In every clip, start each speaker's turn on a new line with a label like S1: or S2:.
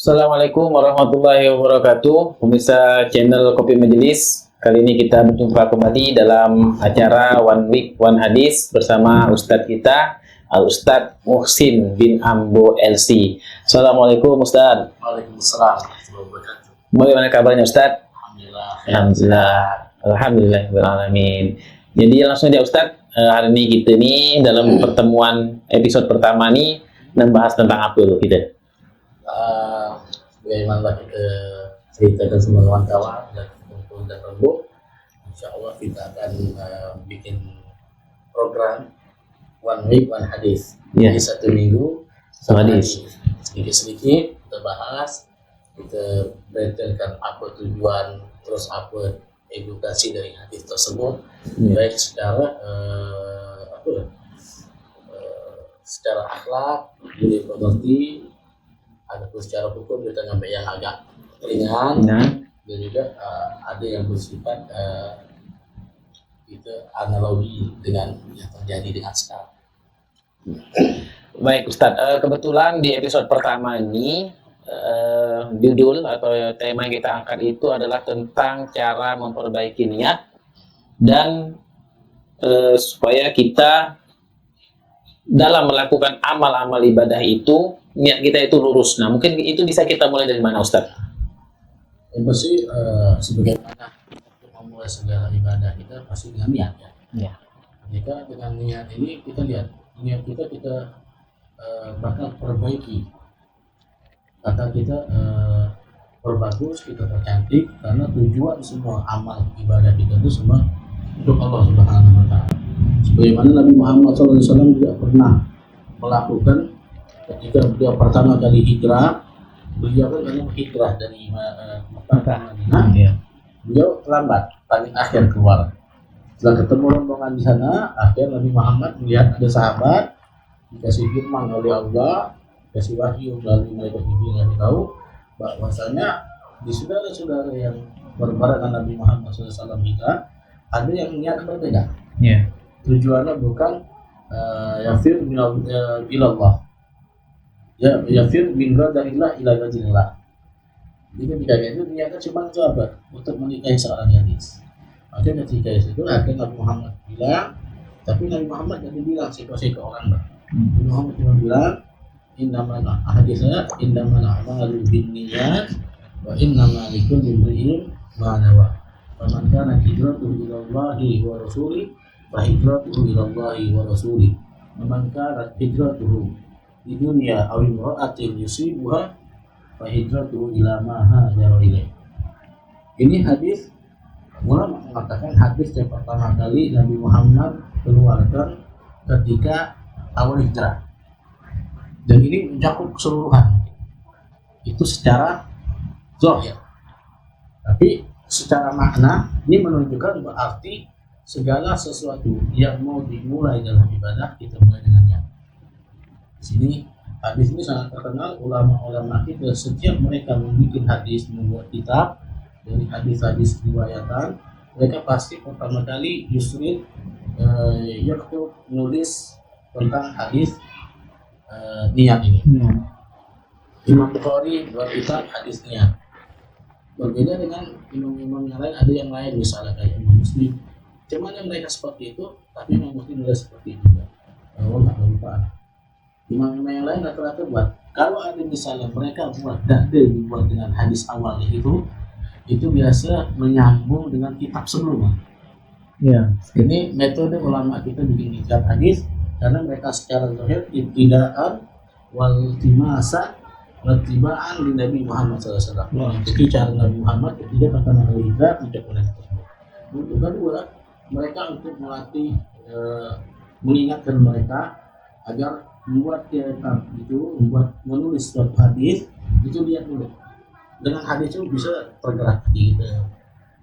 S1: Assalamualaikum warahmatullahi wabarakatuh. Pemirsa channel Kopi Majelis. Kali ini kita berjumpa kembali dalam acara One Week One Hadis bersama Ustadz kita, Al-Ustadz Muhsin bin Ambo LC. Assalamualaikum Ustadz.
S2: Waalaikumsalam warahmatullahi wabarakatuh.
S1: Bagaimana kabarnya Ustadz?
S2: Alhamdulillah.
S1: Alhamdulillah. Alhamdulillahirrahmanirrahim. Jadi langsung aja Ustadz, hari ini kita nih dalam pertemuan episode pertama nih membahas tentang apa tuh kita?
S2: Bagaimana kita ceritakan semua kawan-kawan dan kumpul dan rembuk, insya Allah kita akan bikin program One Week One Hadis.
S1: Ya.
S2: Jadi satu minggu
S1: Sama hadis.
S2: sedikit-sedikit kita bahas, kita berikan apa tujuan, terus apa edukasi dari hadis tersebut, baik secara secara akhlak, boleh mengerti, ataupun secara hukum kita ngambil yang agak ringan, dan juga ada yang bersifat kita analogi dengan yang terjadi dengan sekarang.
S1: Baik Ustadz, kebetulan di episode pertama ini judul atau tema yang kita angkat itu adalah tentang cara memperbaiki niat dan supaya kita dalam melakukan amal-amal ibadah itu niat kita itu lurus. Nah, mungkin itu bisa kita mulai dari mana Ustadz?
S2: Yang pasti sebagaimana untuk memulai segala ibadah kita pasti dengan niat ya.
S1: Ya.
S2: Jika dengan niat ini kita lihat niat kita bakal perbaiki, bakal kita perbagus, kita percantik, karena tujuan semua amal ibadah kita itu semua untuk Allah Subhanahu Wa Taala. Sebagaimana Nabi Muhammad SAW juga pernah melakukan ketika beliau pertama kali hijrah, beliau kan hijrah dari Mekah ke Madinah, beliau terlambat, paling akhir keluar. Setelah ketemu rombongan di sana, akhir Nabi Muhammad melihat ada sahabat dikasih firman oleh Allah, kasih wahyu melalui malaikat Jibril yang tahu bahwasanya di saudara-saudara yang berbarengan Nabi Muhammad SAW hijrah ada yang niat berbeda.
S1: Ya.
S2: Tujuannya bukan yafir ilallah, yafir min ghadarillah ila ghadillah. Jadi ketika itu niatnya cuma itu apa? Untuk menikahi seorang gadis. Maka ketika itu akhirnya Nabi Muhammad bilang, tapi Nabi Muhammad jadi bilang situasi ke orang lah. Nabi Muhammad cuma bilang, innamal a'malu binniyat wa innamal likulli imri'in ma nawa. Faman kana hijratuhu ila Allahi wa rasulih fa hijratuhu ila Allahi wa rasulih. Faman kana hijratuhu di dunia aw imra'atin yusibuha fa hijratuhu ila ma hajara ilaih. Ini hadis ulama mengatakan hadis yang pertama kali Nabi Muhammad keluarkan ketika awal hijrah, dan ini mencakup keseluruhan. Itu secara zahir, tapi secara makna ini menunjukkan berarti segala sesuatu yang mau dimulai dalam ibadah kita mulai dengan niat. Di sini hadis ini sangat terkenal, ulama-ulama kita setiap mereka membuat hadis, membuat kitab dari hadis-hadis riwayatan, mereka pasti pertama kali justru yaktub nulis tentang hadis niat ini. Imam Bukhari buat kitab hadis niat. Berbeda dengan imam-imam yang lain, ada yang lain misalnya kayak Imam Muslim. Cuman yang mereka seperti itu, tapi Imam Muslim juga seperti itu juga. Nggak lupa. Imam-imam yang lain rata-rata buat. Kalau ada misalnya mereka buat dibuat dengan hadis awalnya itu biasa menyambung dengan kitab sebelumnya.
S1: Ya.
S2: Ini metode ulama kita bikin kitab hadis karena mereka secara zahir ibtidaan wal timasa watibaan di Nabi Muhammad SAW. Jadi cara Nabi Muhammad ketika pertama kali hijrah mencapai tersebut. Untuk kedua, mereka untuk melatih mengingatkan mereka agar membuat kitab itu, menulis suatu hadis itu lihat dulu. Dengan hadis itu bisa tergerak kita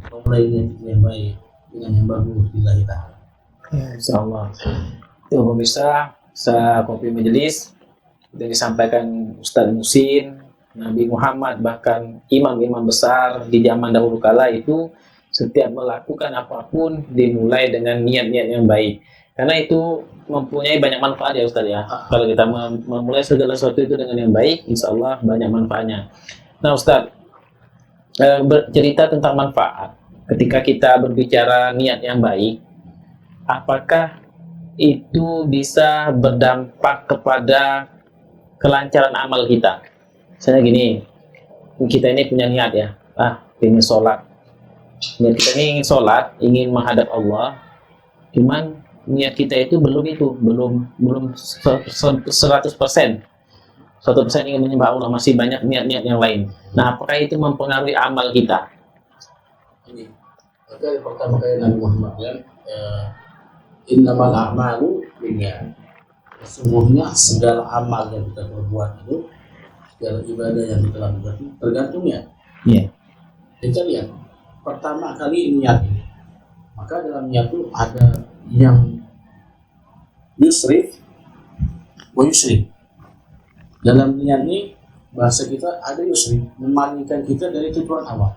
S2: memulai yang baik dengan yang bagus billahi ta'ala.
S1: Insyaallah. Itu pemirsa Kopi Majelis yang disampaikan Ustadz Muhsin, Nabi Muhammad, bahkan imam-imam besar di zaman dahulu kala itu setiap melakukan apapun dimulai dengan niat-niat yang baik. Karena itu mempunyai banyak manfaat ya Ustaz ya. Kalau kita memulai segala sesuatu itu dengan yang baik, insya Allah banyak manfaatnya. Nah Ustaz, bercerita tentang manfaat. Ketika kita berbicara niat yang baik, apakah itu bisa berdampak kepada kelancaran amal kita? Misalnya gini, kita ini punya niat ya, ingin sholat. Niat kita ini ingin sholat, ingin menghadap Allah, cuman niat kita itu belum 100%. 100% ingin menyembah Allah, masih banyak niat-niat yang lain. Nah, apakah itu mempengaruhi amal kita?
S2: Ini, maka yang pertama kali Nabi Muhammad bilang, innamal a'malu binniyat. Sesungguhnya segala amal yang kita perbuat itu, segala ibadah yang kita lakukan itu tergantung niat.
S1: Iya.
S2: Kita lihat, pertama kali niat ini, maka dalam niat itu ada yang yusrif wa yusrif. Dalam niat ini bahasa kita ada yusrif, memalingkan kita dari tujuan awal.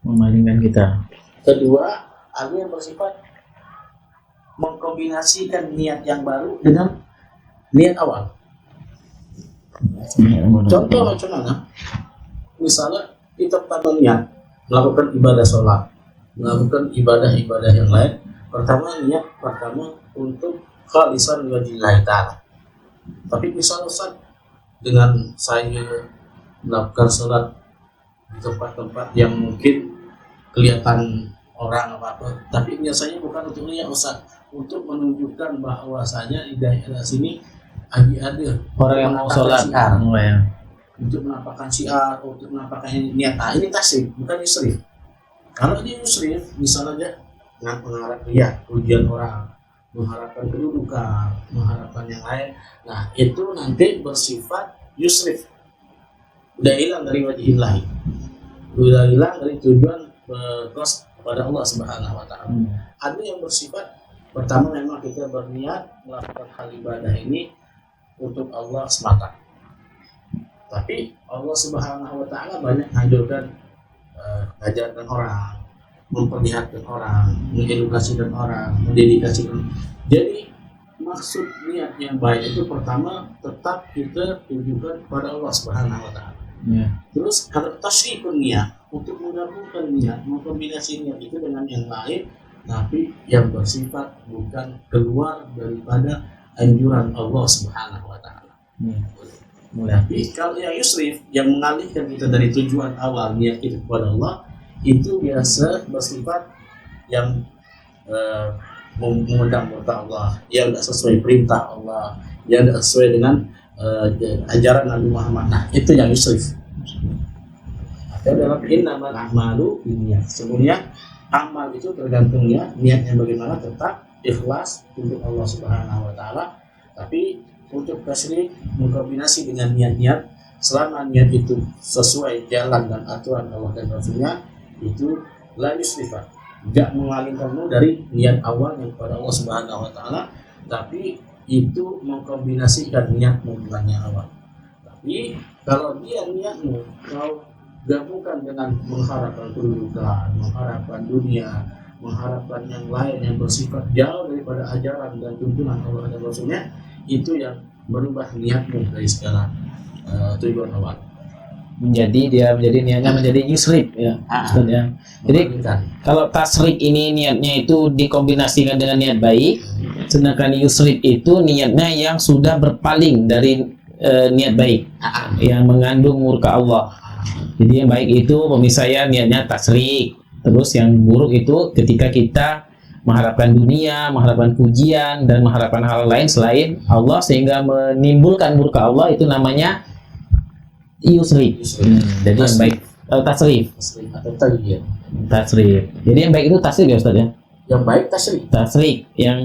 S1: Memalingkan kita.
S2: Kedua, ada yang bersifat mengkombinasikan niat yang baru dengan niat awal. Contoh macam mana? Misalnya kita pertama niat melakukan ibadah sholat, melakukan ibadah-ibadah yang lain. Pertama niat untuk khalisan lillahi ta'ala. Tapi misalnya Ustaz, dengan saya melakukan sholat di tempat-tempat yang mungkin kelihatan orang apa-apa, tapi niat saya bukan untuk niat Ustaz, untuk menunjukkan bahwasanya di daerah sini ada
S1: orang yang mau sholat,
S2: untuk menampakkan syiar, untuk menampakkan niat. Nah, ini tasrif, bukan yusrif. Kalau dia yusrif, misalnya mengharap lihat pujian orang, mengharapkan kedudukan, mengharapkan yang lain, nah itu nanti bersifat yusrif, udah hilang dari wajihillahi, udah hilang dari tujuan berkos kepada Allah Subhanahu wa Ta'ala. Ada yang bersifat pertama memang kita berniat melakukan hal ibadah ini untuk Allah semata, tapi Allah Subhanahu wa Ta'ala banyak anjurkan ajarkan orang, memperlihatkan orang, mengedukasikan orang, mendedikasikan. Jadi maksud niat yang baik itu pertama tetap kita tujukan kepada Allah Subhanahu wa Ta'ala. Terus kalau tasyrifun niat, untuk menggabungkan niat, mengkombinasi niat itu dengan yang lain, tapi yang bersifat bukan keluar daripada anjuran Allah Subhanahu wa Ta'ala. Tapi kalau yang yusrif, yang mengalihkan kita dari tujuan awal niat kita kepada Allah, itu biasa bersifat yang mengundang murka Allah, yang tidak sesuai perintah Allah, yang tidak sesuai dengan ajaran Nabi Muhammad. Nah, itu yang yusrif. Atau dalam innamal a'malu binniyat. Sebenarnya amal itu tergantung niatnya bagaimana, tetap ikhlas untuk Allah Subhanahu wa Ta'ala. Tapi untuk tasyrif mengkombinasi dengan niat-niat, selama niat itu sesuai jalan dan aturan Allah dan Rasulnya, itu la yusrifah, tidak mengalihkanmu dari niat awal yang kepada Allah Subhanahu wa Ta'ala, tapi itu mengkombinasikan niatmu bukannya awal. Tapi kalau dia niatmu kau gabungkan dengan mengharapkan kedudukan, mengharapkan dunia, mengharapkan yang lain yang bersifat jauh daripada ajaran dan tuntunan Allah dan Rasulnya, itu yang merubah niatmu dari segala tujuan awal.
S1: Menjadi niatnya menjadi yusrif ya. Jadi kalau tasrik ini niatnya itu dikombinasikan dengan niat baik, sedangkan yusrif itu niatnya yang sudah berpaling dari niat baik, yang mengandung murka Allah. Jadi yang baik itu pemirsa niatnya tasrik, terus yang buruk itu ketika kita mengharapkan dunia, mengharapkan pujian dan mengharapkan hal lain selain Allah sehingga menimbulkan murka Allah, itu namanya yusrif. Jadi yang baik tasrif
S2: atau tagyir.
S1: Tasrif. Jadi yang baik itu tasrif ya Ustaz ya.
S2: Yang baik tasrif.
S1: Tasrif, yang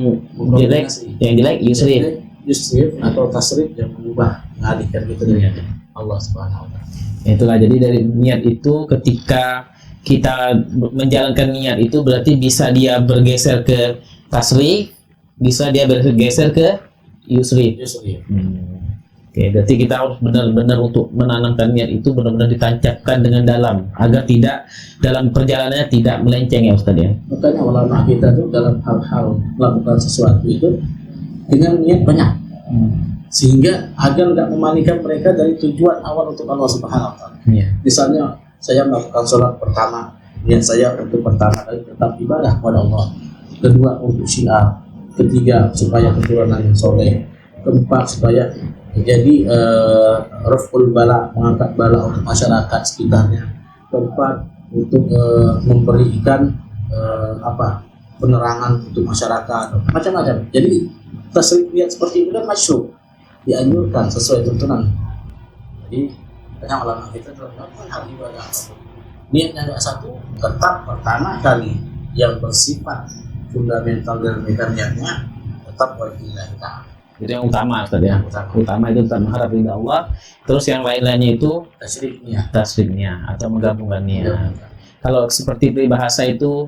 S1: jelek yusrif.
S2: Yusrif atau tasrif yang mengubah, mengalihkan kita dari Allah Subhanahu wa Ta'ala.
S1: Itulah, jadi dari niat itu ketika kita menjalankan niat itu berarti bisa dia bergeser ke tasrif, bisa dia bergeser ke yusrif. Oke, berarti kita harus benar-benar untuk menanamkan niat itu benar-benar ditancapkan dengan dalam agar tidak dalam perjalanannya tidak melenceng ya Ustaz ya.
S2: Makanya ulama kita tuh dalam hal-hal melakukan sesuatu itu dengan niat banyak, sehingga agar nggak memalingkan mereka dari tujuan awal untuk Allah Subhanahu Wa Taala. Misalnya saya melakukan sholat pertama, niat saya untuk pertama kali tetap ibadah kepada Allah, kedua untuk syiar, ketiga supaya keturunan yang soleh, keempat supaya jadi raful bala, mengangkat bala untuk masyarakat sekitarnya, keempat untuk memberikan penerangan untuk masyarakat, macam-macam. Jadi tasrif niat seperti itu kan masyru', dianjurkan sesuai tuntunan. Jadi banyak ulama kita melakukan hal ibadah niatnya nggak satu, tetap pertama kali yang bersifat fundamental dan niatnya tetap wajibnya kita.
S1: Itu yang utama Ustaz ya. Utama itu tetap mengharap ridha Allah. Terus yang lain-lainnya itu tasrifnya atau menggabungkannya. Kalau seperti peribahasa itu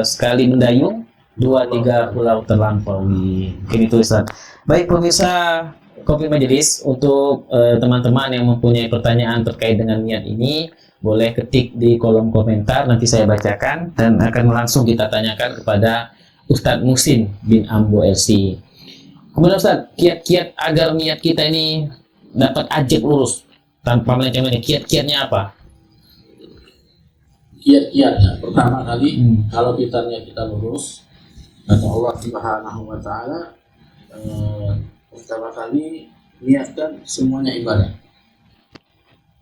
S1: sekali mendayung, 2-3 pulau terlampaui. Mungkin itu Ustaz. Baik pemirsa Kopi Majelis, untuk teman-teman yang mempunyai pertanyaan terkait dengan niat ini, boleh ketik di kolom komentar, nanti saya bacakan dan akan langsung kita tanyakan kepada Ustadz Muhsin bin Ambo LC. Kemudian Ustadz, kiat-kiat agar niat kita ini dapat ajak lurus tanpa melenceng, kiat-kiatnya apa?
S2: Kiat-kiatnya pertama kali kalau kita niat kita lurus, kata Allah Subhanahu Wa Taala, pertama kali niatkan semuanya ibadah.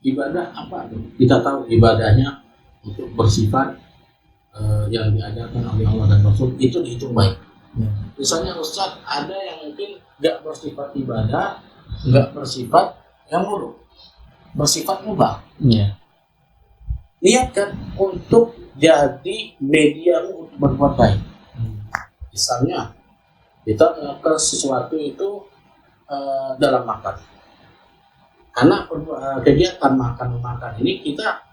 S2: Ibadah apa tuh? Kita tahu ibadahnya untuk bersifat yang diajarkan oleh Allah dan Rasul itu dihitung baik. Misalnya Ustaz, ada yang mungkin nggak bersifat ibadah, nggak bersifat yang buruk, bersifat mubah. Niatkan untuk jadi media untuk berbuat baik. Misalnya kita melakukan sesuatu itu dalam makan, karena kegiatan makan ini kita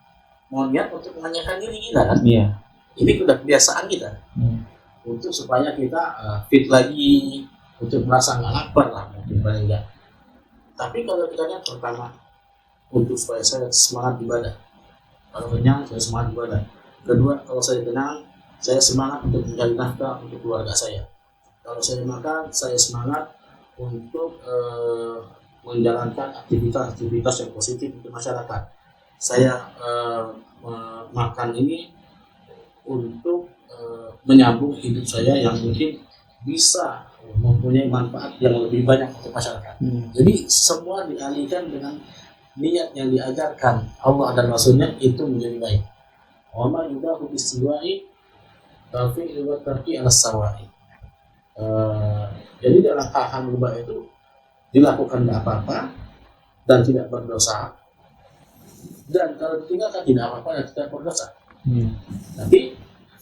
S2: mau niat untuk menanyakan diri kita kan. Ini sudah kebiasaan kita. Untuk supaya kita fit lagi, untuk merasa nggak lapar lah mungkin paling enggak. Tapi kalau kita lihat pertama untuk supaya saya semangat ibadah, kalau kenyang saya semangat ibadah. Kedua, kalau saya tenang saya semangat untuk mencari nafkah untuk keluarga saya. Kalau saya makan saya semangat untuk menjalankan aktivitas yang positif untuk masyarakat. Saya makan ini untuk menyambung hidup saya yang mungkin bisa mempunyai manfaat yang lebih banyak untuk masyarakat. Jadi semua dialihkan dengan niat yang diajarkan Allah dan Rasulnya itu menjadi baik. Wa ma yudahu istiwa'i tafi'i wa tarki al-sawa'i. Jadi dalam hal mubah itu dilakukan tidak apa-apa dan tidak berdosa, dan kalau ditinggalkan tidak apa-apa dan tidak berdosa. Tapi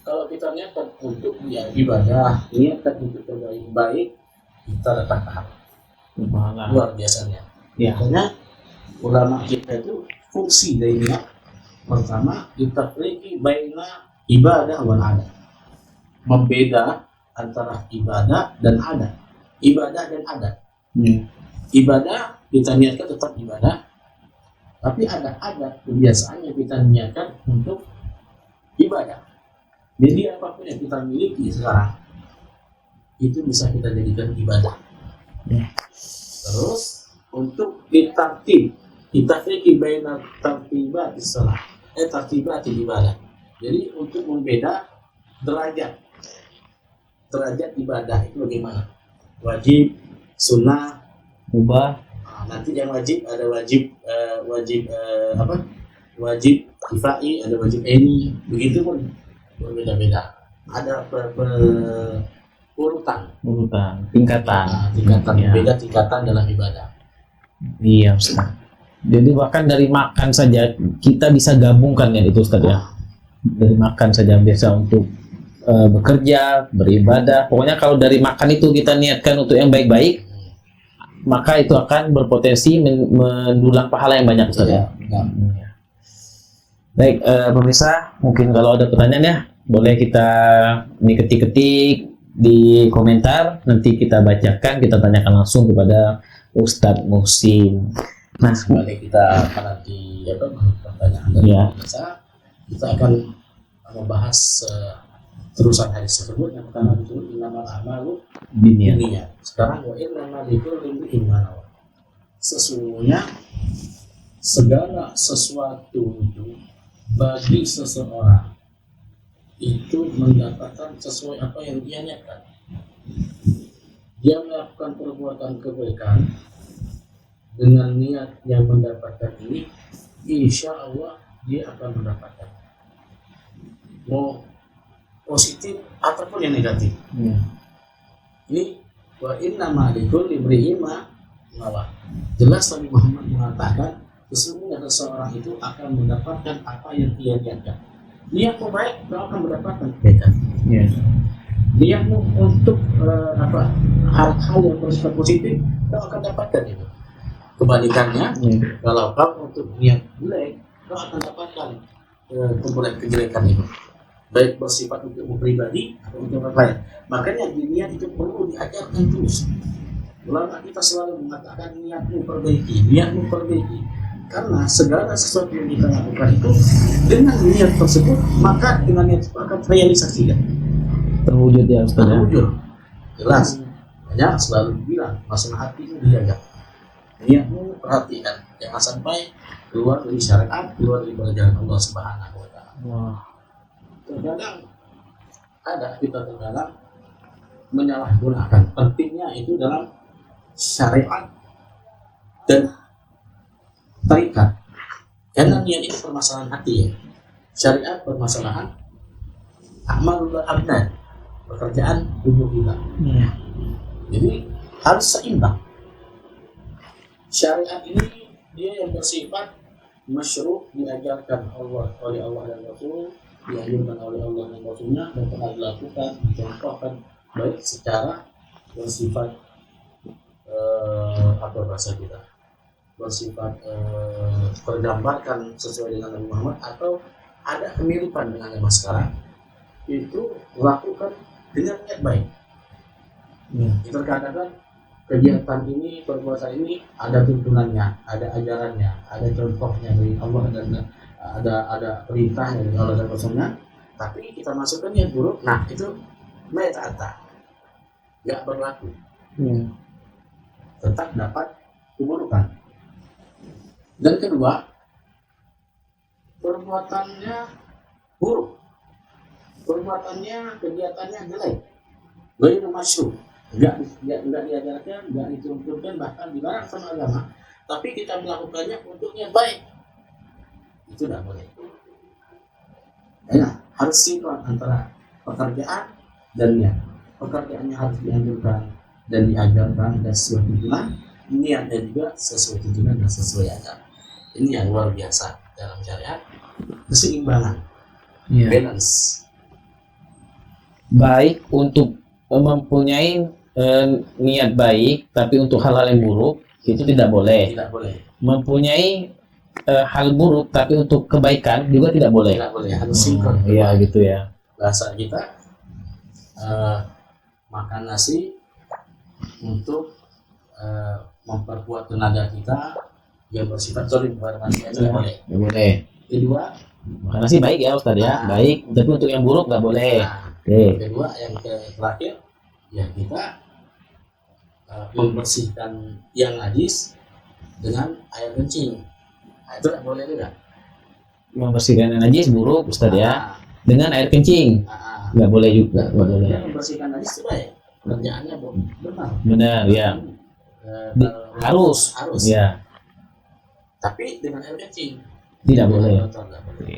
S2: kalau kita niatkan untuk ibadah, niatkan untuk kebaikan baik, kita dapat pahala luar biasanya. Makanya ulama kita itu fungsi dari niat pertama kita pergi baina ibadah wal adat, membeda antara ibadah dan adat. Ibadah dan adat. Ibadah kita niatkan tetap ibadah, tapi ada adat kebiasaan yang kita niatkan untuk ibadah. Jadi apapun yang kita miliki sekarang itu bisa kita jadikan ibadah. Terus untuk ditartib, kita fikir baina tartibat salat, tartibat ibadah. Jadi untuk membeda derajat ibadah itu bagaimana? Wajib, sunnah, mubah. Nanti yang wajib ada wajib kifai, ada wajib aini, begitu pun berbeda-beda. Ada urutan,
S1: tingkatan
S2: beda tingkatan dalam ibadah.
S1: Iya Ustaz. Jadi bahkan dari makan saja kita bisa gabungkan ya itu Ustaz ya. Dari makan saja biasa untuk bekerja, beribadah. Pokoknya kalau dari makan itu kita niatkan untuk yang baik-baik, maka itu akan berpotensi mendulang pahala yang banyak Ustaz ya. Baik, pemirsa, mungkin kalau ada pertanyaan ya boleh kita ketik-ketik di komentar, nanti kita bacakan, kita tanyakan langsung kepada Ustadz Muhsin. Nah,
S2: Kembali kita pada di pertanyaan dari
S1: Ya.
S2: kita akan membahas terusan hadis tersebut. Yang pertama itu innamal a'malu
S1: dunia.
S2: binniyat. Sekarang wa innamal likulli imri'in ma nawa. Sesungguhnya segala sesuatu itu bagi seseorang itu mendapatkan sesuai apa yang dia niatkan. Dia melakukan perbuatan kebaikan dengan niat yang mendapatkan ini, insya Allah dia akan mendapatkan, mau positif ataupun yang negatif.
S1: Ya.
S2: Ini wa inna likulli imri'in ma nawa. Jelas Nabi Muhammad mengatakan sesungguhnya seseorang itu akan mendapatkan apa yang dia niatkan. Niatmu baik, kau akan mendapatkan kebaikan.
S1: Ya.
S2: Niatmu untuk hal-hal yang bersifat positif, kau akan dapatkan itu. Kebalikannya,
S1: Ya.
S2: kalau kau untuk niat jelek, kau akan dapatkan kejelekan itu. Baik bersifat untukmu pribadi atau untuk orang lain. Makanya di niat itu perlu diajarkan terus. Ulama kita selalu mengatakan niatmu perbaiki. Karena segala sesuatu yang kita lakukan itu dengan niat tersebut, maka dengan niat itu akan terrealisasikan.
S1: Terwujud ya Ustaz ya.
S2: Terwujud. Jelas. Banyak selalu bilang masalah hati itu dijaga. Niatmu perhatikan, jangan sampai keluar dari syariat, keluar dari jalan Allah Subhanahu wa taala.
S1: Wah.
S2: Terkadang kita menyalahgunakan pentingnya itu dalam syariat dan tarikat. Karena niat itu permasalahan hati ya. Syariat permasalahan amalul abdan, pekerjaan tubuh kita.
S1: Ya.
S2: Jadi harus seimbang. Syariat ini dia yang bersifat masyru', diajarkan oleh Allah dan Rasul, dianjurkan oleh Allah dan Rasulnya, dan pernah dilakukan, dicontohkan baik secara bersifat bersifat tergambarkan sesuai dengan Nabi Muhammad atau ada kemiripan dengan zaman sekarang, itu melakukan dengan niat baik.
S1: Ya.
S2: Terkadang kegiatan ini, perbuatan ini ada tuntunannya, ada ajarannya, ada contohnya dari Allah dan ada perintahnya dari Allah dan Rasulnya, tapi kita masukkan niat buruk, nah itu metata, nggak berlaku,
S1: Ya.
S2: tetap dapat keburukan. Dan kedua, perbuatannya buruk, perbuatannya, kegiatannya jelek, gaya masyru', nggak diajarkan, nggak dituntunkan, bahkan dilarang sama agama, tapi kita melakukannya untuk yang baik, itu tidak boleh. Ya, harus sinkron antara pekerjaan dan niat. Pekerjaannya harus dianjurkan dan diajarkan dan sesuai tuntunan, niatnya juga sesuai tuntunan dan sesuai agama. Ini yang luar biasa dalam syariat, keseimbangan,
S1: Ya.
S2: balance.
S1: Baik untuk mempunyai niat baik, tapi untuk hal-hal yang buruk itu tidak boleh.
S2: Tidak boleh.
S1: Mempunyai hal buruk, tapi untuk kebaikan juga tidak boleh.
S2: Tidak boleh, harus sinkron.
S1: Iya gitu ya.
S2: Bahasa kita makan nasi untuk memperkuat tenaga kita yang bersifat zolim kepada manusia, tidak boleh.
S1: Nggak boleh.
S2: Kedua,
S1: Karena sih baik ya Ustaz ya, baik. Tapi untuk yang buruk nggak boleh.
S2: nah,
S1: Oke.
S2: kedua yang terakhir, ya kita membersihkan yang najis dengan air kencing. Nah, itu tidak boleh juga.
S1: Membersihkan yang najis buruk Ustaz ya.
S2: Nah,
S1: Dengan air kencing nggak boleh juga, nggak boleh.
S2: dia membersihkan najis itu baik. Kerjaannya benar.
S1: Benar ya. Harus.
S2: Harus.
S1: Ya.
S2: Tapi dengan air kencing.
S1: Tidak boleh.
S2: Kotor, tidak boleh.
S1: Oke.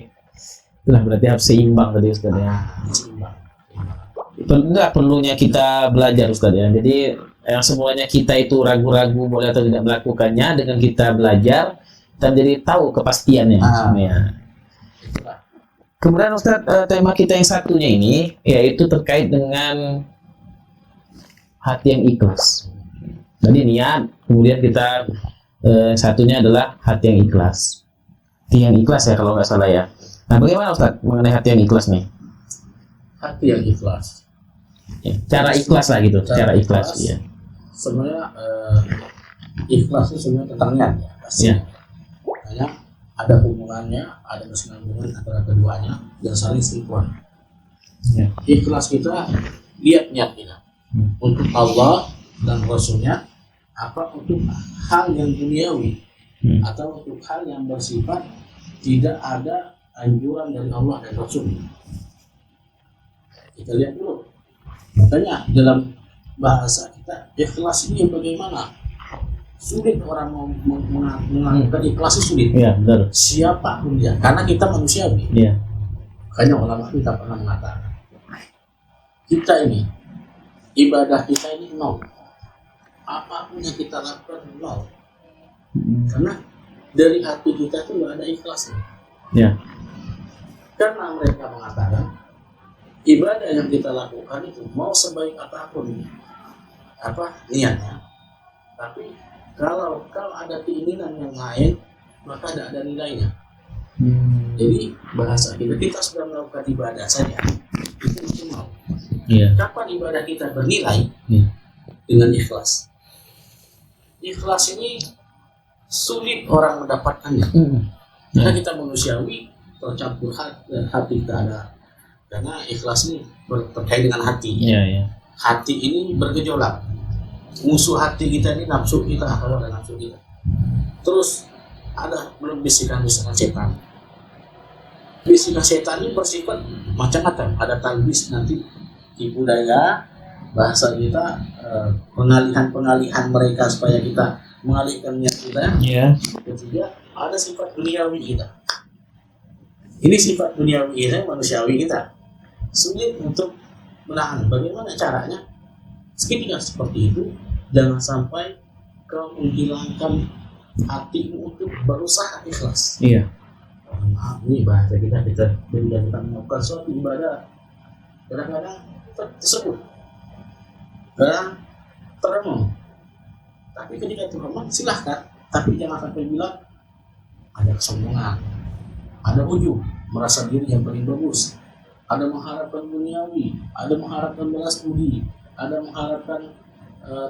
S1: Itulah berarti harus seimbang tadi Ustaz ya.
S2: Seimbang.
S1: Enggak perlunya kita belajar Ustaz ya. Jadi yang semuanya kita itu ragu-ragu boleh atau tidak melakukannya, dengan kita belajar kita jadi tahu kepastiannya sebenarnya.
S2: Itulah.
S1: Kemudian Ustaz, tema kita yang satunya ini yaitu terkait dengan hati yang ikhlas. Tadi niat, kemudian kita satunya adalah hati yang ikhlas. Hati yang ikhlas ya kalau nggak salah ya. Nah bagaimana Ustaz mengenai hati yang ikhlas nih?
S2: Hati yang ikhlas.
S1: Ya, cara ikhlas lah gitu, cara ikhlas ya.
S2: Sebenarnya ikhlas itu sebenarnya tentang niat ya, pasti.
S1: Ya.
S2: Makanya ada hubungannya, ada kesinambungan antara keduanya dan saling sinkron.
S1: Ya.
S2: Ikhlas kita, lihat niat kita untuk Allah dan Rasulnya, apa untuk hal yang duniawi atau untuk hal yang bersifat tidak ada anjuran dari Allah dan Rasulnya. Kita lihat dulu. Makanya dalam bahasa kita, ikhlas ini bagaimana? Sulit orang mau mengangkat ikhlas itu sulit.
S1: Iya, benar.
S2: Siapapun dia, karena kita manusiawi.
S1: Iya.
S2: Makanya ulama kita pernah mengatakan, kita ini ibadah kita ini nol. Apapun yang kita lakukan nol. Karena dari hati kita itu nggak ada ikhlasnya.
S1: Iya.
S2: Karena mereka mengatakan ibadah yang kita lakukan itu mau sebaik apapun niatnya, tapi kalau ada keinginan yang lain maka tidak ada nilainya. Jadi bahasa kita sudah melakukan ibadah saja itu mau.
S1: Iya.
S2: Kapan ibadah kita bernilai? Dengan ikhlas. Ikhlas ini sulit orang mendapatkannya. Karena kita manusiawi, tercampur hati kita ada. Karena ikhlas ini terkait dengan hati.
S1: Iya, iya.
S2: Hati ini bergejolak. Musuh hati kita ini nafsu kita, hawa dan nafsu kita. Terus ada belum bisikan-bisikan setan. Bisikan setan ini bersifat macam-macam. Ada talbis nanti tipu daya, bahasa kita pengalihan mereka supaya kita mengalihkan niat kita.
S1: Iya.
S2: Ketiga, ada sifat duniawi kita. Ini sifat duniawi kita, manusiawi kita. Sulit untuk menahan. Bagaimana caranya? Ketika seperti itu, jangan sampai kau menghilangkan hatimu untuk berusaha ikhlas.
S1: Iya.
S2: Maaf, ini bahasa kita melakukan suatu ibadah. Kadang-kadang tersebut, kadang teremong. Tapi ketika itu teremong, silahkan. Tapi jangan sampai bilang ada kesombongan, ada ujub, merasa diri yang paling bagus, ada mengharapkan duniawi, ada mengharapkan balas budi, ada mengharapkan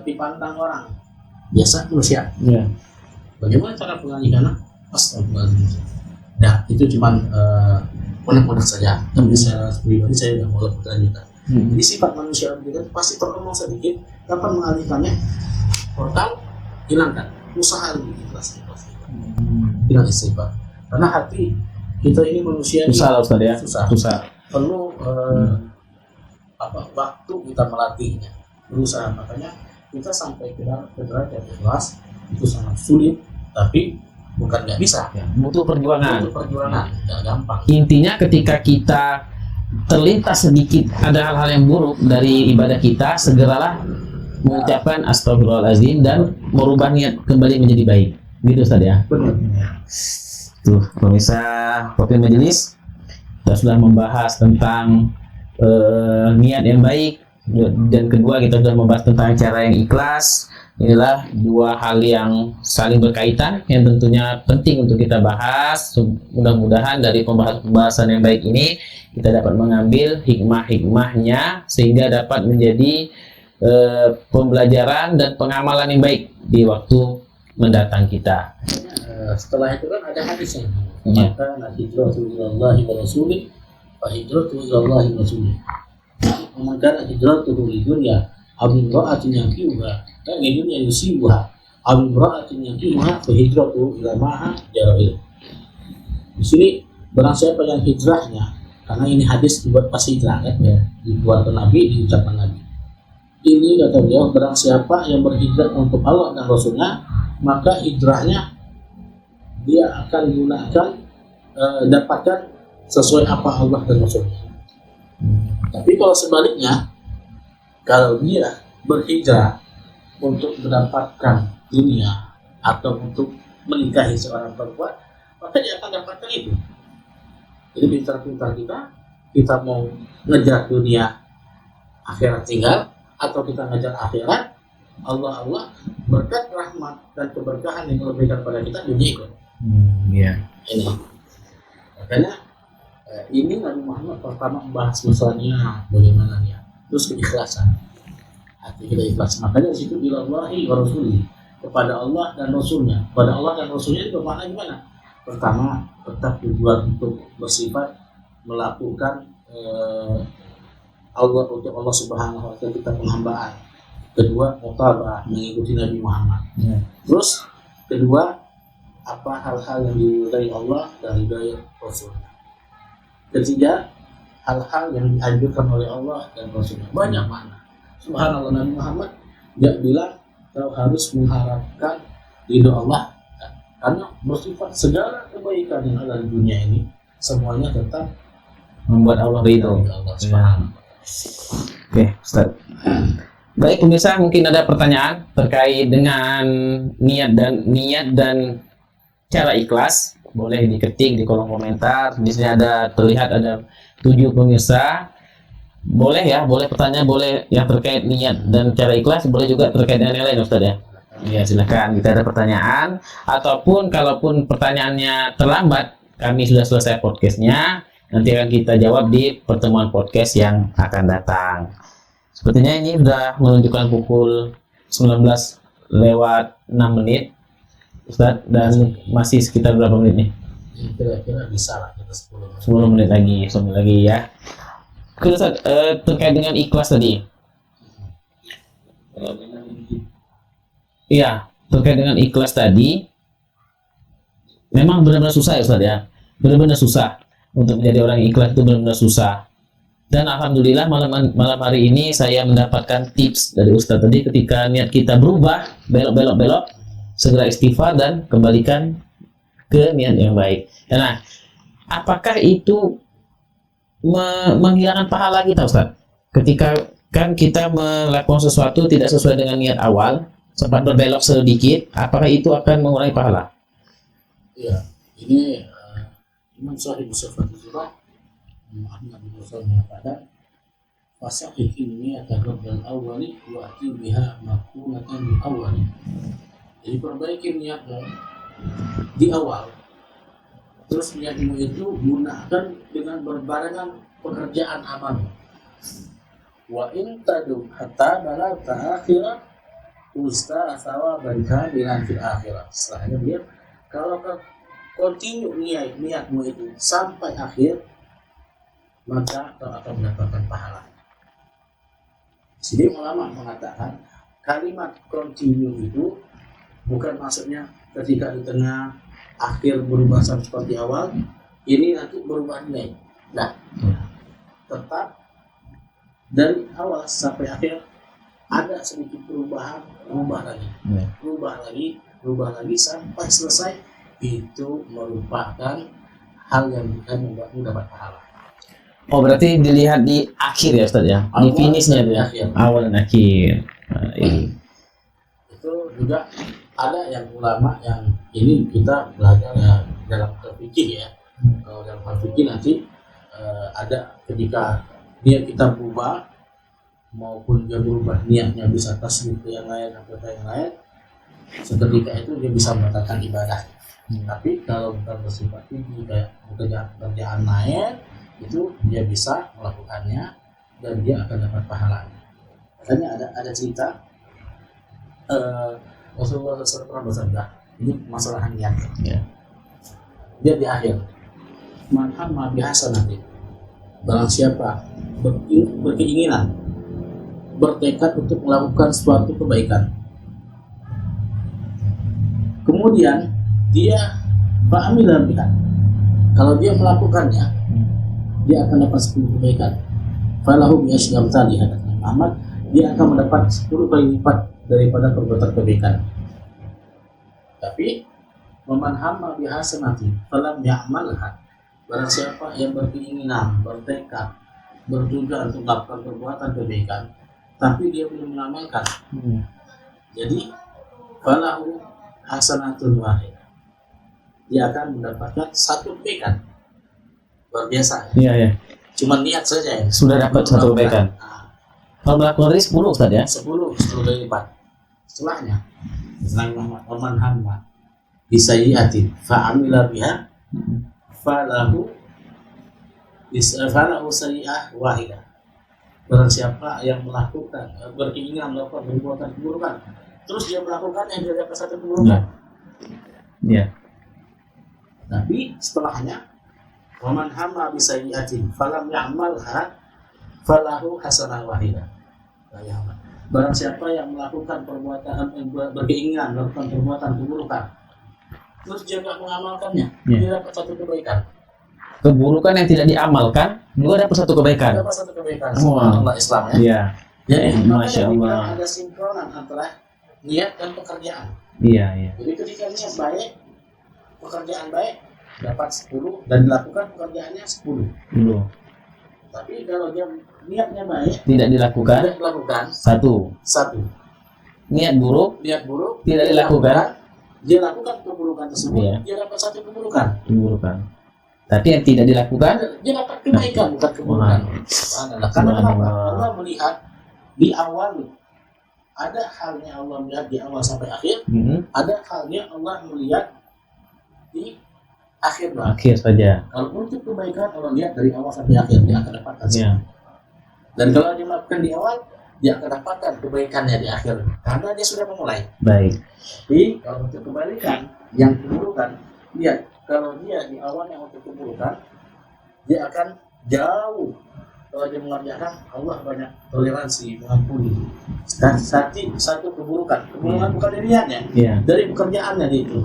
S2: dipandang orang. Biasa manusia.
S1: Iya.
S2: Bagaimana cara pengalihannya? Astagfirullahaladzim. Nah, itu cuma unek-unek saja. Tapi secara pribadi saya tidak mau lanjutkan. Jadi sifat manusia kita pasti teromong sedikit. Kapan mengalihkannya? Portal hilangkan. Usaha lebih ikhlas. Hilang istighfar. Karena hati kita ini manusia
S1: Susah Ustaz ya.
S2: susah. Perlu waktu kita melatihnya, berusaha. Makanya kita sampai ke derajat ikhlas itu sangat sulit, tapi bukan nggak bisa.
S1: Butuh perjuangan.
S2: Itu perjuangan, nggak gampang.
S1: Intinya ketika kita terlintas sedikit ada hal-hal yang buruk dari ibadah kita, segeralah mengucapkan astagfirullahaladzim dan merubah niat kembali menjadi baik. Gitu Ustaz ya.
S2: Benar.
S1: Tuh, pemirsa Profil Majelis, kita sudah membahas tentang niat yang baik, dan kedua kita sudah membahas tentang cara yang ikhlas. Inilah dua hal yang saling berkaitan yang tentunya penting untuk kita bahas. Mudah-mudahan dari pembahasan yang baik ini kita dapat mengambil hikmah-hikmahnya sehingga dapat menjadi pembelajaran dan pengamalan yang baik di waktu mendatang kita.
S2: Setelah itu kan ada hadisnya.
S1: Ya.
S2: Maka hijratu ilallahi wa rasulih fa hijratu ilallahi wa rasulih. Maka hijratu lidunya aw imra'atin yankihuha dan lidunya yusibuha aw imra'atin yankihuha fa hijratu ila ma'a jara'il. Di sini barang siapa yang hijrahnya, karena ini hadis dibuat pas hijrah kan, dibuat Nabi, diucapkan Nabi. Ini kata beliau, barang siapa yang berhijrah untuk Allah dan Rasulnya, maka hijrahnya dia akan gunakan dapatkan sesuai apa Allah dan Rasulnya. Tapi kalau sebaliknya, kalau dia berhijrah untuk mendapatkan dunia atau untuk menikahi seorang perempuan, maka dia akan dapatkan itu. Jadi pintar-pintar kita mau ngejar dunia, akhirat tinggal, atau kita ngejar akhirat, Allah berkat rahmat dan keberkahan yang Allah berikan pada kita, dunia ikut.
S1: Iya.
S2: Ini makanya ini Nabi Muhammad pertama membahas masalahnya bagaimana ya, terus keikhlasan, hati kita ikhlas. Makanya di situ ilallahi wa rasulih, kepada Allah dan Rasulnya. Kepada Allah dan Rasulnya itu bermakna gimana? Pertama, tetap tujuan untuk bersifat melakukan Allah untuk Allah Subhanahu wa taala, kita penghambaan. Kedua, mutaba'ah, mengikuti Nabi Muhammad. Terus kedua, apa hal-hal yang diridai Allah dan diridai Rasulnya. Ketiga, hal-hal yang dianjurkan oleh Allah dan Rasulnya. Banyak makna. Subhanallah, Nabi Muhammad nggak bilang kau harus mengharapkan ridho Allah, karena bersifat segala kebaikan yang ada di dunia ini semuanya tetap
S1: Membuat Allah ridho.
S2: Allah Subhanahu.
S1: Oke, Ustaz. Baik pemirsa, mungkin ada pertanyaan terkait dengan niat dan cara ikhlas. Boleh diketik di kolom komentar. Di sini terlihat ada 7 pemirsa. Boleh ya, boleh pertanyaan, boleh yang terkait niat dan cara ikhlas, boleh juga terkait dengan yang lain, Ustaz ya. Ya, silakan. Kita ada pertanyaan, ataupun kalaupun pertanyaannya terlambat, kami sudah selesai podcastnya, nanti akan kita jawab di pertemuan podcast yang akan datang. Sepertinya ini sudah menunjukkan pukul 19:06, Ustaz, dan masih sekitar berapa menit nih?
S2: Kira-kira bisa lah kita 10
S1: menit lagi, 10 menit lagi ya. Ustaz, terkait dengan ikhlas tadi. Iya, terkait dengan ikhlas tadi, memang benar-benar susah ya Ustaz ya. Benar-benar susah untuk menjadi orang ikhlas, itu benar-benar susah. Dan alhamdulillah malam hari ini saya mendapatkan tips dari Ustaz tadi, ketika niat kita berubah, belok, segera istighfar dan kembalikan ke niat yang baik. Nah, apakah itu menghilangkan pahala kita, Ustaz? Ketika kan kita melakukan sesuatu tidak sesuai dengan niat awal, sempat berbelok sedikit, apakah itu akan mengurangi pahala?
S2: Iya, ini Imam Sahih Musafatullah Muhammad bin Rasul mengatakan, fasahih ini akan dan awali wa ati biha makunatan di awali. Jadi perbaiki niatmu di awal. Terus niatmu itu gunakan dengan berbarengan pekerjaan amalmu. Wa in tadum hatta balagha akhirah usta sawaban kamilan fil akhirah. Setelahnya dia, kalau kau continue niatmu itu sampai akhir, maka kau akan mendapatkan pahala. Jadi ulama mengatakan kalimat continue itu bukan maksudnya ketika di tengah akhir berubah seperti awal, ini nanti berubah nilai. Nah, tetap dari awal sampai akhir ada sedikit perubahan, berubah lagi sampai selesai. Itu merupakan hal yang akan membuatmu dapat pahala.
S1: Oh, berarti dilihat di akhir ya Ustaz ya, di finishnya ya, awal dan akhir.
S2: Itu juga ada yang ulama yang ini kita belajar ya dalam fikih ya. Kalau dalam fikih nanti ada ketika niat kita berubah maupun dia berubah niatnya bisa tasbih ke yang lain atau ke yang lain, seketika itu dia bisa membatalkan ibadah. Tapi kalau bukan bersifat tinggi kayak pekerjaan lain, itu dia bisa melakukannya dan dia akan dapat pahala. Makanya ada cerita Rasulullah SAW pernah bersabda, ini masalah niat. Dia di akhir, man hamma bihasanati, barang siapa berkeinginan, bertekad untuk melakukan suatu kebaikan, kemudian dia fa'amila biha, kalau dia melakukannya, dia akan dapat 10 kebaikan. Falahu bi asyri amsalih, kata Muhammad, dia akan mendapat 10 kali lipat daripada perbuatan kebaikan. Tapi waman hamma bi hasanati falam ya'malha, barang siapa yang berkeinginan, bertekad, bertujuan untuk melakukan perbuatan kebaikan tapi dia belum mengamalkan, jadi falahu hasanatul wahid, dia akan mendapatkan 1 kebaikan. Luar biasa ya.
S1: Iya.
S2: Cuma niat saja ya.
S1: Sudah dapat 1 kebaikan. Kalau melakukan ini 10 Ustaz ya?
S2: 10 kali lipat. Setelahnya, waman hamma bisayyi'atin fa'amila biha falahu sayyi'ah wahidah. Barang siapa yang melakukan berkeinginan melakukan perbuatan keburukan terus dia melakukan yang dia dapat satu keburukan.
S1: Iya.
S2: Tapi setelahnya, waman hamma bisayyi'atin falam ya'malha falahu hasanah wahidah. Barang siapa yang melakukan perbuatan berkeinginan melakukan perbuatan keburukan, terus dia nggak mengamalkannya, dia dapat satu kebaikan.
S1: Keburukan yang tidak diamalkan juga dapat satu kebaikan.
S2: Dapat satu kebaikan. Subhanallah Islam ya.
S1: Iya.
S2: Jadi
S1: Masya Allah.
S2: ada sinkronan antara niat dan pekerjaan.
S1: Iya, iya.
S2: Jadi ketika niat baik, pekerjaan baik dapat 10 dan dilakukan pekerjaannya 10.
S1: Belum.
S2: Tapi kalau dia niatnya baik,
S1: Tidak dilakukan.
S2: tidak dilakukan
S1: Satu. Niat buruk. Tidak dilakukan.
S2: Dia lakukan keburukan tersebut,
S1: Iya.
S2: dia dapat satu keburukan.
S1: Keburukan. Tapi yang tidak dilakukan.
S2: Dia dapat kebaikan, bukan keburukan. Karena kenapa? Allah melihat di awal, ada halnya Allah melihat di awal sampai akhir, ada halnya Allah melihat di akhir banget.
S1: Akhir saja.
S2: Kalau untuk kebaikan Allah lihat dari awal sampai akhir, dia akan dapatkan.
S1: Ya.
S2: Dan kalau dia melakukan di awal, dia akan dapatkan kebaikannya di akhir karena dia sudah memulai.
S1: Baik.
S2: Jadi kalau untuk kebalikan yang keburukan, lihat kalau dia di awalnya untuk keburukan, dia akan jauh. Kalau dia mengerjakan, Allah banyak toleransi, mengampuni. Dan satu keburukan bukan dari niatnya, dari pekerjaannya dia itu.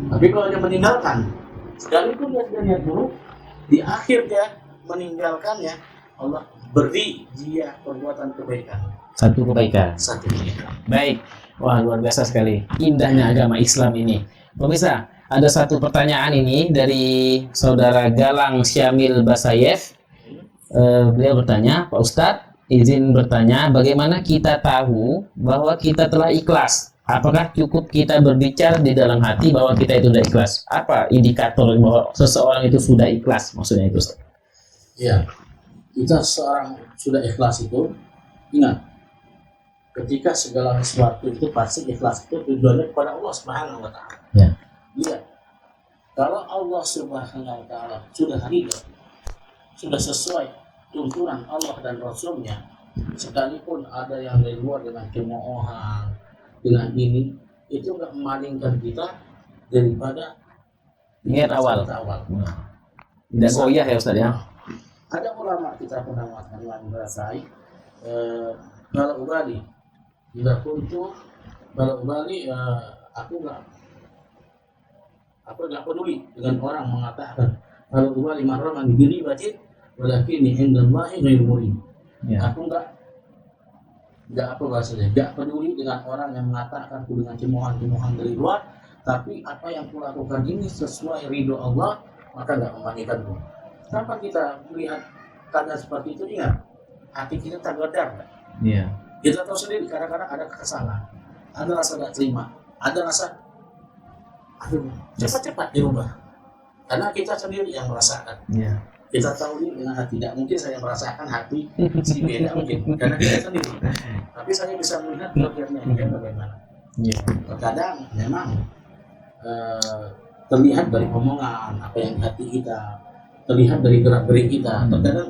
S2: Tapi kalau dia meninggalkan, sekalipun dia sudah niat buruk, di akhir dia meninggalkannya, Allah beri dia perbuatan kebaikan.
S1: Satu kebaikan. Baik. Wah, luar biasa sekali. Indahnya agama Islam ini. Pemirsa, ada satu pertanyaan ini dari saudara Galang Syamil Basayev. Beliau bertanya, Pak Ustadz, izin bertanya, bagaimana kita tahu bahwa kita telah ikhlas? Apakah cukup kita berbicara di dalam hati bahwa kita itu sudah ikhlas? Apa indikator bahwa seseorang itu sudah ikhlas? Maksudnya itu, Ustaz?
S2: Iya, kita seorang sudah ikhlas itu, ingat, ketika segala sesuatu itu pasti ikhlas itu tujuannya kepada Allah Subhanahu wa Ta'ala.
S1: Ya.
S2: Lihat, kalau Allah Subhanahu wa Ta'ala sudah ridho, sudah sesuai tuntunan Allah dan Rasulnya, sekalipun ada yang dari luar dengan cemoohan, dengan ini, itu nggak memalingkan kita daripada
S1: niat awal. Tidak goyah ya Ustaz ya.
S2: Ada ulama kita pernah mengatakan yang merasai kalau ubali tidak kuntu kalau ubali aku nggak peduli dengan orang mengatakan kalau ubali marhaman diberi batin walakin indallahi ghairu murid. Aku nggak apa bahasanya, nggak peduli dengan orang yang mengatakan dengan cemoohan dari luar, tapi apa yang kulakukan ini sesuai ridho Allah, maka nggak membandingkanku. Kenapa kita melihat keadaan seperti itu? Ingat, hati kita tergodar.
S1: Iya.
S2: Kita tahu sendiri kadang-kadang ada kekesalan, ada rasa nggak terima, ada rasa aduh cepat-cepat dirubah. Karena kita sendiri yang merasakan.
S1: Iya.
S2: Kita tahu ini dengan hati, tidak mungkin saya merasakan hati si beda mungkin, karena kita sendiri. Tapi saya bisa melihat programnya bagaimana.
S1: Iya.
S2: Terkadang memang terlihat dari omongan apa yang di hati kita, terlihat dari gerak-gerik kita. Terkadang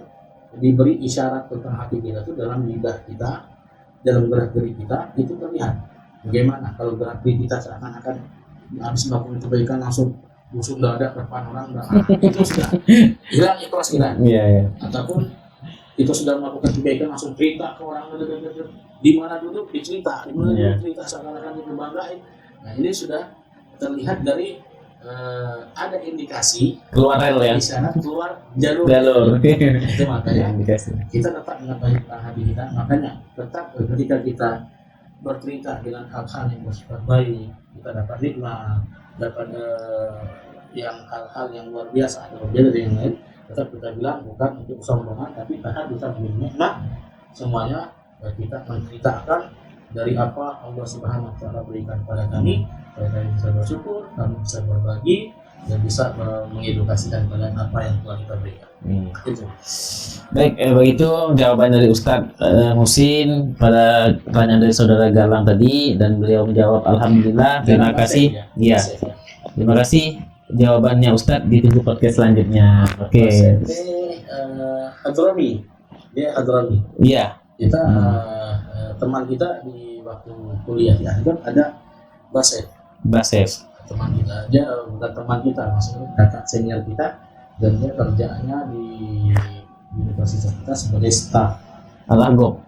S2: diberi isyarat tentang hati kita itu dalam lidah kita, dalam gerak-gerik kita itu terlihat. Bagaimana kalau gerak-gerik kita seakan-akan habis melakukan kebaikan langsung busuk dada depan orang, itu sudah hilang ikhlas kita.
S1: Iya.
S2: Ataupun kita sudah melakukan kebaikan langsung cerita ke orang di mana duduk dicerita, di mana duduk cerita seakan-akan dibanggain. Nah ini sudah terlihat dari ada indikasi
S1: keluar rel ya.
S2: Isyarat keluar jalur. Itu makanya kita tetap mengetahui tentang hati kita. Makanya tetap ketika kita bercerita dengan hal-hal yang bersifat baik, kita dapat nikmat, dapat yang hal-hal yang luar biasa atau berbeda dari yang lain, tetap kita bilang bukan untuk kesombongan, tapi karena kita punya nikmat semuanya kita menceritakan dari apa Allah Subhanahu wa Ta'ala berikan pada kami, supaya kami bisa bersyukur, kami bisa berbagi dan bisa mengedukasikan kalian apa yang telah kita berikan. Itu.
S1: Baik, begitu jawaban dari Ustadz Muhsin pada pertanyaan dari saudara Galang tadi, dan beliau menjawab alhamdulillah. Terima kasih. Iya. Terima kasih jawabannya Ustadz. Ditunggu podcast selanjutnya. Oke.
S2: Hadrami. Dia Hadrami.
S1: Iya.
S2: Kita teman kita di waktu kuliah di Akbar ada Basef teman kita aja, bukan teman kita, maksudnya kakak senior kita, dan dia kerjaannya di universitas kita sebagai staf
S1: Al-Agop.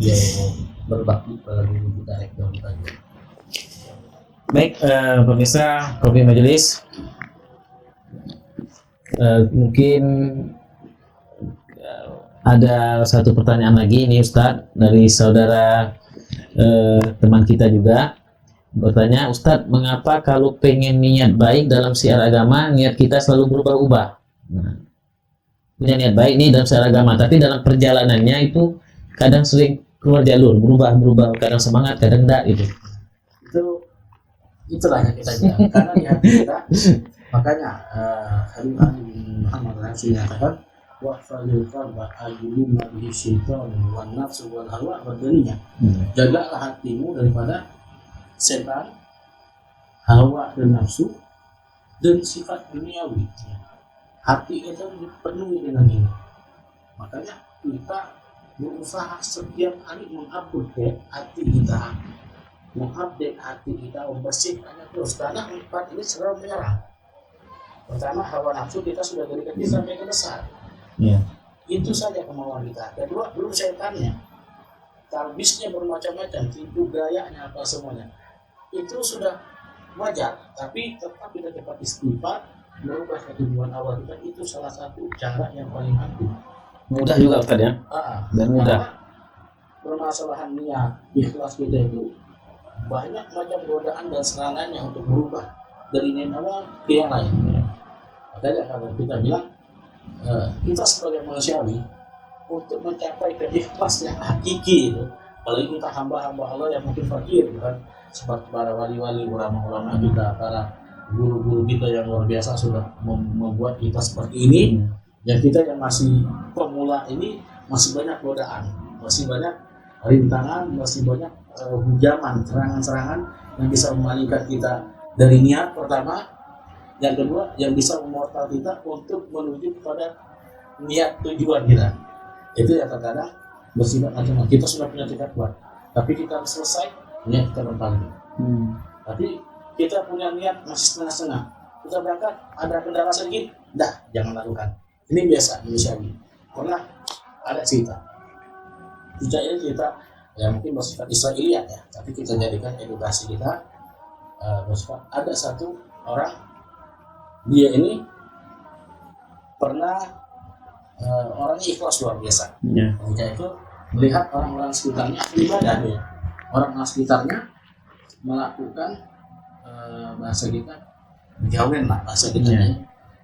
S2: Dia berbakti pada guru kita rektor kita.
S1: Baik, pemirsa Kopi Majelis, mungkin ada satu pertanyaan lagi nih Ustadz dari saudara teman kita juga bertanya, Ustadz, mengapa kalau pengen niat baik dalam syiar agama, niat kita selalu berubah-ubah? Nah, punya niat baik nih dalam syiar agama, tapi dalam perjalanannya itu kadang sering keluar jalur, berubah, kadang semangat, kadang enggak gitu.
S2: Itulah yang kita bilang, karena di hati kita, makanya Habib Muhammad Rasul mengatakan, wahfadil qalba ajluma bihi syaitan wan nafsu wal hawa wad dunya. Jagalah hatimu daripada setan, hawa dan nafsu, dan sifat duniawi. Hati kita dipenuhi dengan ini. Makanya kita berusaha setiap hari mengupdate hati kita, membersihkannya terus. Karena empat ini selalu menyerang. Pertama, hawa nafsu kita sudah dari kecil sampai ke besar. Itu saja kemauan kita. Kedua, belum setannya. Talbisnya bermacam-macam, tipu gayanya apa semuanya. Itu sudah wajar, tapi tetap kita cepat istighfar, merubah tujuan awal kita. Itu salah satu cara yang paling ampuh.
S1: Mudah juga Ustaz ya? Dan mudah.
S2: Permasalahan niat, ikhlas kita itu banyak macam godaan dan serangannya untuk berubah dari niat awal ke yang lain. Makanya kalau kita bilang, kita sebagai manusiawi untuk mencapai keikhlas yang hakiki itu, apalagi kita hamba-hamba Allah yang mungkin fakir, kan? Seperti para wali-wali, ulama-ulama kita, para guru-guru kita yang luar biasa sudah membuat kita seperti ini. Dan kita yang masih pemula ini masih banyak godaan, masih banyak rintangan, masih banyak hujaman, serangan-serangan yang bisa memalingkan kita dari niat pertama. Yang kedua, yang bisa memortal kita untuk menuju kepada niat tujuan kita. Itu yang terkadang bersifat macam-macam. Kita sudah punya tekad kuat, tapi kita harus selesai niat kita berbalik. Tapi kita punya niat masih setengah-setengah. Kita berangkat, ada kendala sedikit, jangan lakukan. Ini biasa manusiawi. Pernah ada cerita ini cerita yang mungkin bersifat Israiliyat ya, tapi kita jadikan edukasi kita bersifat. Ada satu orang, dia ini pernah orangnya ikhlas luar biasa. Ketika itu melihat orang-orang sekitarnya ibadah dia. Orang-orang sekitarnya melakukan bahasa kita gawen lah bahasa kita.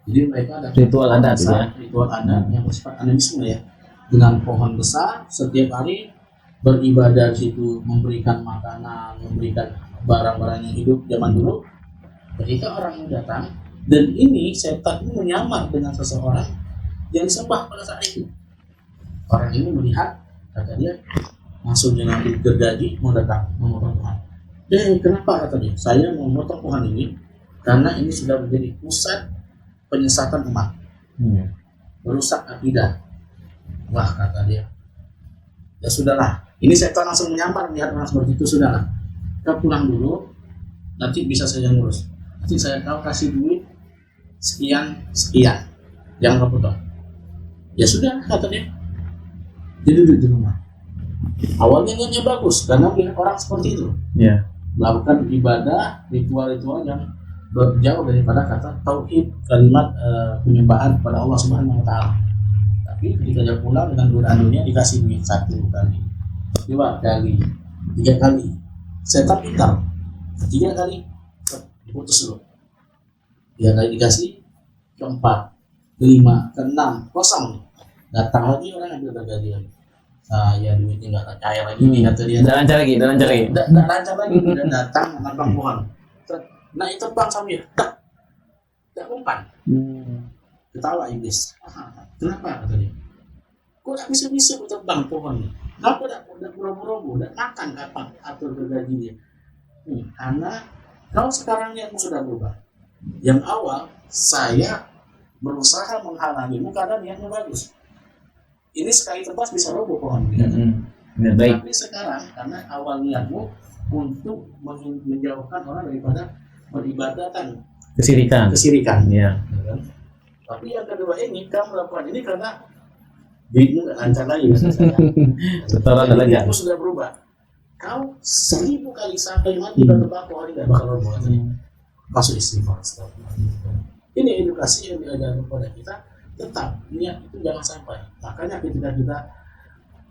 S2: Jadi mereka ada
S1: ritual adat ya.
S2: Ritual adat yang bersifat animisme ya. Dengan pohon besar, setiap hari beribadah di situ, memberikan makanan, memberikan barang-barang yang hidup zaman dulu. Ketika orang yang datang, dan ini setan ini menyamar dengan seseorang yang disembah pada saat itu. Orang ini melihat, kata dia, langsung dia ngambil gergaji mau datang memotong pohon. Kenapa kata dia? Saya mau memotong pohon ini karena ini sudah menjadi pusat penyesatan umat, merusak akidah. Wah, kata dia, ya sudahlah. Ini setan langsung menyamar melihat orang seperti itu. Sudahlah, kita pulang dulu, nanti bisa saya ngurus. Nanti saya tahu kasih duit sekian, jangan kau potong. Ya sudah, kata dia. Dia duduk di rumah. Awalnya niatnya bagus karena melihat orang seperti itu, melakukan ibadah, ritual-ritual yang jauh daripada kata tauhid, kalimat penyembahan kepada Allah Subhanahu Wa Taala. Tapi ketika dia pulang dengan godaan dunia, dikasih duit 1 kali, 2 kali, 3 kali. Setan pintar, 3 kali diputus dulu, 3 kali dikasih, keempat, 5, ke-6 kosong. Datang lagi orang yang bergergaji lagi. Saya duitnya nggak cair lagi, kata dia.
S1: Lancar lagi.
S2: Lancar lagi, dan datang menabang pohon. Nah itu bang sambil tak umpan. Ketawa iblis. Kenapa kata dia? Kok tak bisa tebang pohon ini? Kenapa tak buru-buru, tak makan apa atur gergajinya? Karena kalau sekarang niatmu sudah berubah. Yang awal saya berusaha menghalangimu karena niatmu bagus. Ini sekali tebas bisa roboh pohon.
S1: Ya, baik.
S2: Tapi sekarang karena awal niatmu untuk menjauhkan orang daripada peribadatan
S1: Kesirikan.
S2: kesirikan.
S1: Ya.
S2: Kan? Tapi yang kedua ini kamu melakukan ini karena duitmu nggak lancar lagi misalnya.
S1: Setoran
S2: Jadi
S1: lagi.
S2: niatmu sudah berubah. Kau 1000 kali sampai mati bertebak hari nggak bakal berubah. Masuk istighfar. Ini edukasi yang diajarkan kepada kita. Tetap niat itu jangan sampai. Makanya ketika kita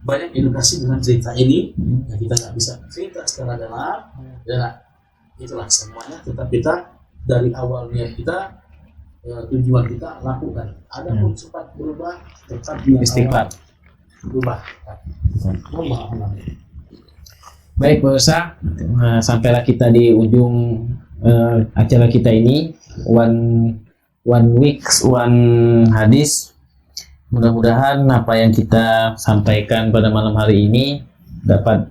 S2: banyak edukasi dengan cerita ini, ya kita nggak bisa cerita secara dalam, ya itulah semuanya. Tetap kita dari awal niat kita, tujuan kita lakukan. Adapun sempat berubah, tetap niat
S1: Istighfar.
S2: awal berubah. Allah Allah.
S1: Baik pemirsa, sampailah kita di ujung acara kita ini, one week one hadis. Mudah-mudahan apa yang kita sampaikan pada malam hari ini dapat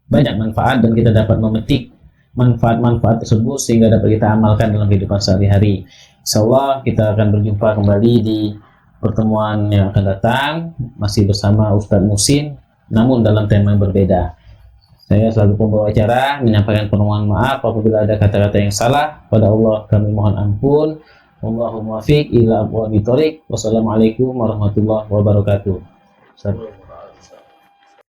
S1: banyak manfaat dan kita dapat memetik manfaat-manfaat tersebut sehingga dapat kita amalkan dalam kehidupan sehari-hari. Insyaallah kita akan berjumpa kembali di pertemuan yang akan datang masih bersama Ustadz Musin, namun dalam tema yang berbeda. Saya selaku pembawa acara menyampaikan permohonan maaf apabila ada kata-kata yang salah. Pada Allah kami mohon ampun. Wallahul muwaffiq ila aqwamit thoriq. Wassalamualaikum warahmatullahi wabarakatuh.